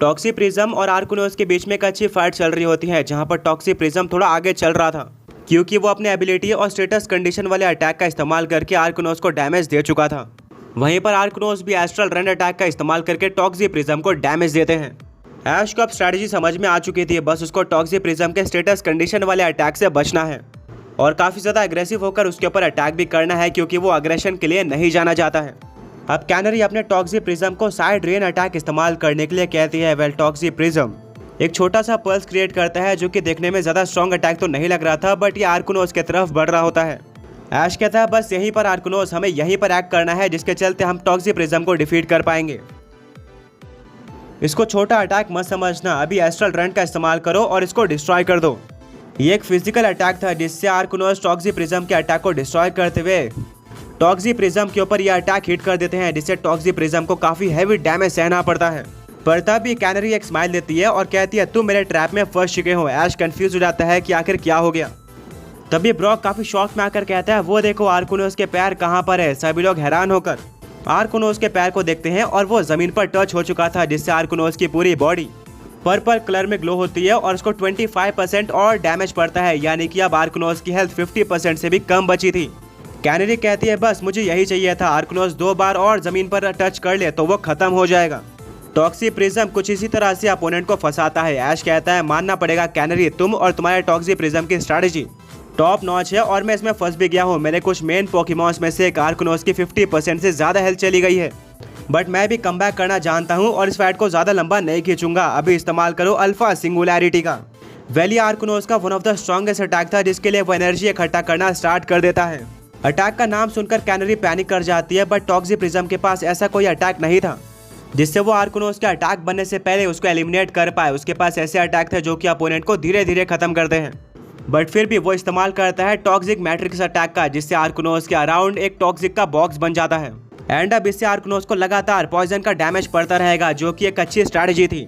Taxi prism और आर्कुनोस के बीच में एक अच्छी फाइट चल रही होती है, जहां पर टॉक्सी प्रिज्म थोड़ा आगे चल रहा था क्योंकि वो अपने एबिलिटी और स्टेटस कंडीशन वाले अटैक का इस्तेमाल करके आर्कुनोस को डैमेज दे चुका था। वहीं पर आर्कुनोस भी एस्ट्रल रन अटैक का इस्तेमाल करके टॉक्सी प्रिज्म को डैमेज देते हैं। ऐश को अब स्ट्रैटेजी समझ में आ चुकी थी, बस उसको टॉक्सी प्रिज्म के स्टेटस कंडीशन वाले अटैक से बचना है और काफ़ी ज़्यादा एग्रेसिव होकर उसके ऊपर अटैक भी करना है क्योंकि वो अग्रेशन के लिए नहीं जाना चाहता है। अब कैनरी अपने टॉक्सी प्रिज्म को साइड रेन अटैक इस्तेमाल करने के लिए कहती है। वेल, टॉक्सी प्रिज्म एक छोटा सा पल्स क्रिएट करता है जो कि देखने में ज़्यादा स्ट्रॉन्ग अटैक तो नहीं लग रहा था, बट ये आर्कुनोस की तरफ बढ़ रहा होता है। ऐश कहता है बस यहीं पर आर्कुनोस, हमें यहीं पर एक्ट करना है जिसके चलते हम टॉक्सी प्रिज्म को डिफीट कर पाएंगे। इसको छोटा अटैक मत समझना, अभी एस्ट्रल रन का इस्तेमाल करो और इसको डिस्ट्रॉय कर दो। ये एक फिजिकल अटैक था जिससे आर्कुनोस टॉक्सी प्रिज्म के अटैक को डिस्ट्रॉय करते हुए टॉक्सी प्रिज्म के ऊपर यह अटैक हिट कर देते हैं, जिससे टॉक्सी प्रिज्म को काफी हैवी डैमेज सहना पड़ता है। पर तब भी कैनरी एक स्माइल देती है और कहती है तुम मेरे ट्रैप में फंस चुके हो। ऐश कंफ्यूज हो जाता है कि आखिर क्या हो गया। तभी ब्रॉक काफी शॉक में आकर कहता है वो देखो आर्कुनोस के पैर कहाँ पर है। सभी लोग हैरान होकर आर्कुनोस के पैर को देखते हैं और वो जमीन पर टच हो चुका था, जिससे आर्कुनोस की पूरी बॉडी पर्पल कलर में ग्लो होती है और उसको 25% और डैमेज पड़ता है, यानी कि अब आर्कुनोस की हेल्थ 50% से भी कम बची थी। कैनरी कहती है बस मुझे यही चाहिए था, आर्कुनोस 2 बार और जमीन पर टच कर ले तो वो खत्म हो जाएगा। टॉक्सी प्रिज्म कुछ इसी तरह से अपोनेंट को फंसाता है। ऐश कहता है मानना पड़ेगा कैनरी, तुम और तुम्हारे टॉक्सी प्रिज्म की स्ट्रैटेजी टॉप नॉच है और मैं इसमें फंस भी गया हूँ। मेरे कुछ मेन पोकेमॉन्स में से एक आर्कुनोस की 50% से ज़्यादा हेल्थ चली गई है, बट मैं भी कमबैक करना जानता हूँ और इस फाइट को ज़्यादा लंबा नहीं खींचूंगा। अभी इस्तेमाल करो अल्फा सिंगुलैरिटी का। वैली आर्कुनोस का one of the strongest attack था जिसके लिए वो एनर्जी इकट्ठा करना स्टार्ट कर देता है। अटैक का नाम सुनकर कैनरी पैनिक कर जाती है, बट टॉक्सी प्रिज्म के पास ऐसा कोई अटैक नहीं था जिससे वो आर्कुनोस के अटैक बनने से पहले उसको एलिमिनेट कर पाए। उसके पास ऐसे अटैक थे जो कि अपोनेंट को धीरे धीरे खत्म करते हैं, बट फिर भी वो इस्तेमाल करता है टॉक्सिक मैट्रिक्स अटैक का, जिससे आर्कुनोस के अराउंड एक टॉक्सिक का बॉक्स बन जाता है एंड अब इससे आर्कुनोस को लगातार पॉइजन का डैमेज पड़ता रहेगा, जो कि एक अच्छी स्ट्रैटेजी थी।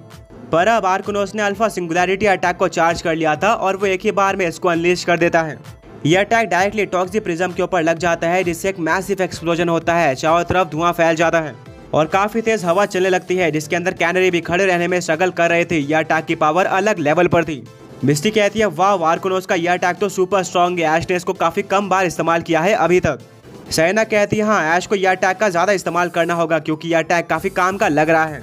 पर अब आर्कुनोस ने अल्फा सिंगुलैरिटी अटैक को चार्ज कर लिया था और वो एक ही बार में इसको अनलीश कर देता है। यह अटैक डायरेक्टली टॉक्सी प्रिज्म के ऊपर लग जाता है, जिससे एक मैसिव एक्सप्लोजन होता है। चारों तरफ धुआं फैल जाता है और काफी तेज हवा चलने लगती है, जिसके अंदर कैनरी भी खड़े रहने में स्ट्रगल कर रहे थे। यह अटैक की पावर अलग लेवल पर थी। मिस्टी कहती है वाह आर्कुनोस का यह अटैक तो सुपर स्ट्रॉन्ग है, ऐश ने इसको काफी कम बार इस्तेमाल किया है अभी तक। सैना कहती है हाँ ऐश को यह अटैक का ज्यादा इस्तेमाल करना होगा क्योंकि यह अटैक काफी काम का लग रहा है।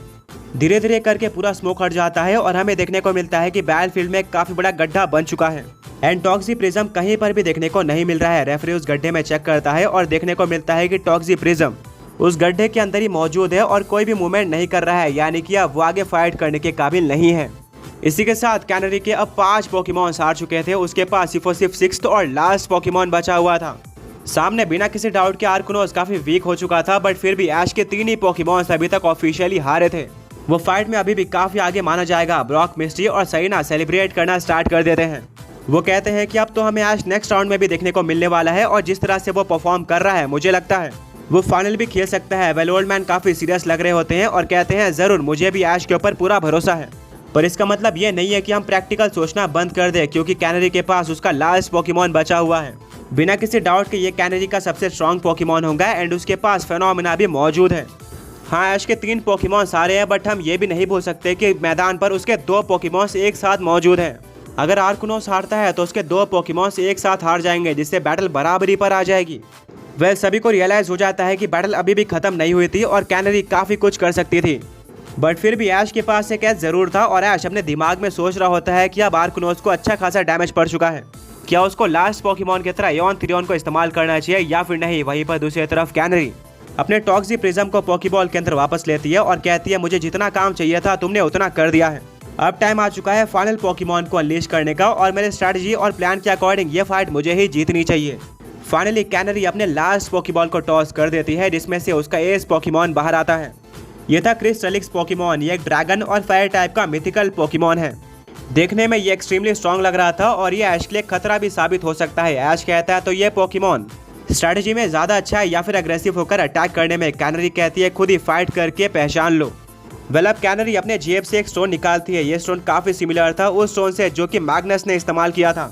धीरे धीरे करके पूरा स्मोक हट जाता है और हमें देखने को मिलता है कि बैटलफील्ड में काफी बड़ा गड्ढा बन चुका है एंड टॉक्सी प्रिज्म कहीं पर भी देखने को नहीं मिल रहा है। रेफरी उस गड्ढे में चेक करता है और देखने को मिलता है कि टॉक्सी प्रिज्म उस गड्ढे के अंदर ही मौजूद है और कोई भी मूवमेंट नहीं कर रहा है, यानी कि अब वो आगे फाइट करने के काबिल नहीं है। इसी के साथ कैनरी के अब 5 पोकेमॉन्स हार चुके थे। उसके पास सिर्फ 6th और लास्ट पोकेमॉन बचा हुआ था। सामने बिना किसी डाउट के आर्कुनोस काफी वीक हो चुका था, बट फिर भी ऐश के 3 ही पोकेमॉन्स अभी तक ऑफिशियली हारे थे। वो फाइट में अभी भी काफी आगे माना जाएगा। ब्रॉक, मिस्टी और सैना सेलिब्रेट करना स्टार्ट कर देते हैं। वो कहते हैं कि अब तो हमें ऐश नेक्स्ट राउंड में भी देखने को मिलने वाला है और जिस तरह से वो परफॉर्म कर रहा है मुझे लगता है वो फाइनल भी खेल सकता है। वेल, ओल्ड मैन काफी सीरियस लग रहे होते हैं और कहते हैं जरूर मुझे भी ऐश के ऊपर पूरा भरोसा है, पर इसका मतलब ये नहीं है कि हम प्रैक्टिकल सोचना बंद कर दें क्योंकि कैनरी के पास उसका लास्ट पोकेमॉन बचा हुआ है। बिना किसी डाउट के ये कैनरी का सबसे स्ट्रॉन्ग पोकेमॉन होगा एंड उसके पास फेनोमेना भी मौजूद है। हाँ ऐश के 3 पोकेमॉन सारे हैं, बट हम ये भी नहीं भूल सकते कि मैदान पर उसके 2 पोकेमॉन्स एक साथ मौजूद हैं। अगर आर्कुनोस हारता है तो उसके 2 पोकेमॉन्स एक साथ हार जाएंगे, जिससे बैटल बराबरी पर आ जाएगी। वेल, सभी को रियलाइज हो जाता है कि बैटल अभी भी खत्म नहीं हुई थी और कैनरी काफी कुछ कर सकती थी, बट फिर भी ऐश के पास एक कैच जरूर था और ऐश अपने दिमाग में सोच रहा होता है कि अब आर्कुनोस को अच्छा खासा डैमेज पड़ चुका है, क्या उसको लास्ट पोकेमॉन की तरह एओन थ्रियोन को इस्तेमाल करना चाहिए या फिर नहीं। वहीं पर दूसरी तरफ कैनरी अपने टॉक्सी प्रिज्म को पोकेबॉल के अंदर वापस लेती है और कहती है मुझे जितना काम चाहिए था तुमने उतना कर दिया है, अब टाइम आ चुका है फाइनल पोकेमॉन को अनलीश करने का और मेरे स्ट्रैटेजी और प्लान के अकॉर्डिंग ये फाइट मुझे ही जीतनी चाहिए। फाइनली कैनरी अपने लास्ट पोकेबॉल को टॉस कर देती है, जिसमें से उसका एस पोकेमॉन बाहर आता है। यह था क्रिस्टलिक्स पोकेमॉन। ये एक ड्रैगन और फायर टाइप का मिथिकल पोकेमॉन है। देखने में ये एक्सट्रीमली स्ट्रॉन्ग लग रहा था और ये ऐश के लिए खतरा भी साबित हो सकता है। ऐश कहता है तो ये पोकेमॉन स्ट्रैटेजी में ज्यादा अच्छा है या फिर अग्रेसिव होकर अटैक करने में। कैनरी कहती है खुद ही फाइट करके पहचान लो। वेल, अब कैनरी अपने जेब से एक स्टोन निकालती है। ये स्टोन काफी सिमिलर था उस स्टोन से जो कि मैग्नस ने इस्तेमाल किया था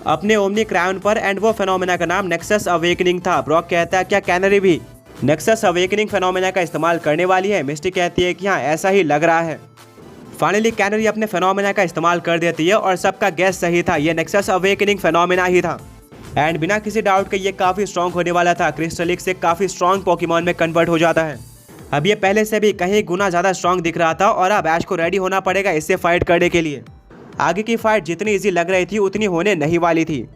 अपने ओमनी क्राउन पर एंड वो फेनोमेना का नाम नेक्सस अवेकनिंग था। ब्रॉक कहता है क्या कैनरी भी नेक्सस अवेकनिंग फेनोमेना का इस्तेमाल करने वाली है। मिस्टी कहती है कि हाँ ऐसा ही लग रहा है। फाइनली कैनरी अपने फेनोमेना का इस्तेमाल कर देती है और सबका गैस सही था, ये नेक्सस अवेकनिंग फेनोमेना ही था। एंड बिना किसी डाउट के ये काफ़ी स्ट्रॉन्ग होने वाला था। क्रिस्टलिक्स से काफ़ी स्ट्रॉन्ग पोकेमॉन में कन्वर्ट हो जाता है। अब ये पहले से भी कहीं गुना ज़्यादा स्ट्रॉन्ग दिख रहा था और अब ऐश को रेडी होना पड़ेगा इससे फाइट करने के लिए। आगे की फाइट जितनी ईजी लग रही थी उतनी होने नहीं वाली थी।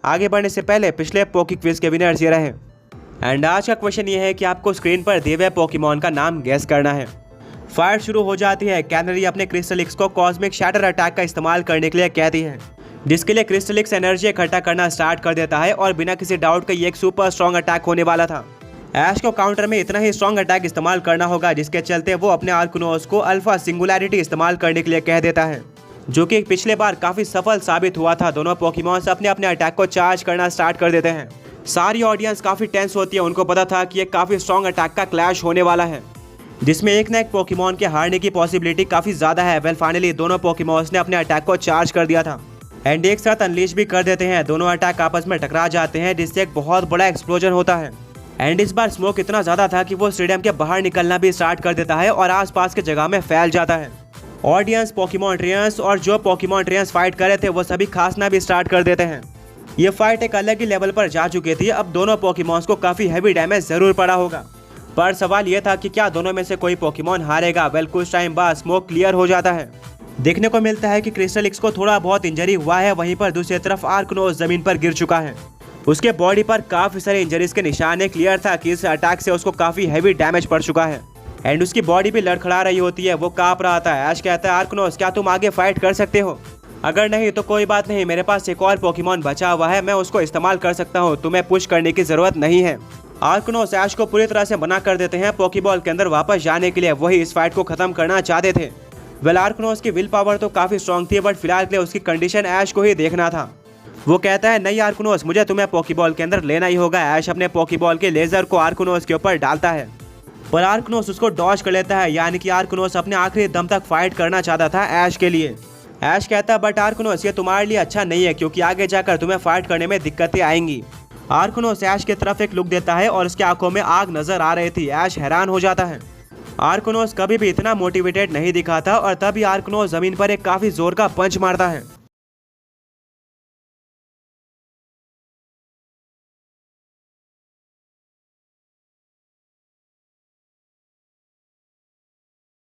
आगे बढ़ने से पहले पिछले पोकी क्विज के विनर्स ये रहे। एंड आज का क्वेश्चन ये है कि आपको स्क्रीन पर दिए हुए पोकेमॉन का नाम गेस करना है। फाइट शुरू हो जाती है। कैनरी अपने क्रिस्टलिक्स को कॉस्मिक शैटर अटैक का इस्तेमाल करने के लिए कहती है, जिसके लिए क्रिस्टलिक्स एनर्जी इकट्ठा करना स्टार्ट कर देता है और बिना किसी डाउट के ये एक सुपर स्ट्रॉन्ग अटैक होने वाला था। ऐश को काउंटर में इतना ही स्ट्रॉन्ग अटैक इस्तेमाल करना होगा जिसके चलते वो अपने आर्कनोस को अल्फा सिंगुलैरिटी इस्तेमाल करने के लिए कह देता है, जो कि पिछले बार काफी सफल साबित हुआ था। दोनों पोकेमॉन्स अपने अपने अटैक को चार्ज करना स्टार्ट कर देते हैं। सारी ऑडियंस काफी टेंस होती है, उनको पता था कि ये काफी स्ट्रॉन्ग अटैक का क्लैश होने वाला है जिसमें एक ना एक पोकेमॉन के हारने की पॉसिबिलिटी काफी ज्यादा है। वेल फाइनली दोनों पोकेमॉन्स ने अपने अटैक को चार्ज कर दिया था एंड एक साथ अनलीश भी कर देते हैं। दोनों अटैक आपस में टकरा जाते हैं जिससे एक बहुत बड़ा एक्सप्लोजन होता है। एंड इस बार स्मोक इतना ज्यादा था कि वो स्टेडियम के बाहर निकलना भी स्टार्ट कर देता है और आसपास के जगह में फैल जाता है। ऑडियंस, पोकेमॉन ट्रेनर्स और जो पोकेमॉन ट्रेनर्स फाइट कर रहे थे वो सभी खांसना भी स्टार्ट कर देते हैं। ये फाइट एक अलग ही लेवल पर जा चुकी थी। अब दोनों पोकेमॉन्स को काफी हैवी डैमेज जरूर पड़ा होगा, पर सवाल यह था कि क्या दोनों में से कोई पोकेमॉन हारेगा। वेल कुछ टाइम बाद स्मोक क्लियर हो जाता है। देखने को मिलता है कि क्रिस्टलिक्स को थोड़ा बहुत इंजरी हुआ है, वहीं पर दूसरी तरफ आर्कनोस जमीन पर गिर चुका है। उसके बॉडी पर काफी सारे इंजरीज के निशान है। क्लियर था कि इस अटैक से उसको काफी हैवी डैमेज पड़ चुका है एंड उसकी बॉडी भी लड़खड़ा रही होती है, वो कांप रहा था। ऐश कहता है, आर्कनोस क्या तुम आगे फाइट कर सकते हो? अगर नहीं तो कोई बात नहीं, मेरे पास एक और पोकेमॉन बचा हुआ है, मैं उसको इस्तेमाल कर सकता हूँ, तुम्हें पुश करने की जरूरत नहीं है। आर्कनोस ऐश को पूरी तरह से मना कर देते हैं पोकेबॉल के अंदर वापस जाने के लिए। वही इस फाइट को खत्म करना चाहते थे। वेल आर्कनोस की विल पावर तो काफी स्ट्रॉन्ग थी, बट फिलहाल के लिए उसकी कंडीशन ऐश को ही देखना था। वो कहता है, नहीं आर्कनोस, मुझे तुम्हें पोकेबॉल के अंदर लेना ही होगा। ऐश अपने पोकेबॉल के लेजर को आर्कनोस के ऊपर डालता है, पर आर्कनोस उसको डॉज कर लेता है। यानी कि आर्कनोस अपने आखिरी दम तक फाइट करना चाहता था ऐश के लिए। ऐश कहता है, बट आर्कनोस ये तुम्हारे लिए अच्छा नहीं है, क्योंकि आगे जाकर तुम्हें फाइट करने में दिक्कतें आएंगी। आर्कनोस ऐश की तरफ एक लुक देता है और उसकी आंखों में आग नजर आ रही थी। ऐश हैरान हो जाता है। आर्कनोस कभी भी इतना मोटिवेटेड नहीं दिखा था और तभी आर्कनोस जमीन पर एक काफी जोर का पंच मारता है।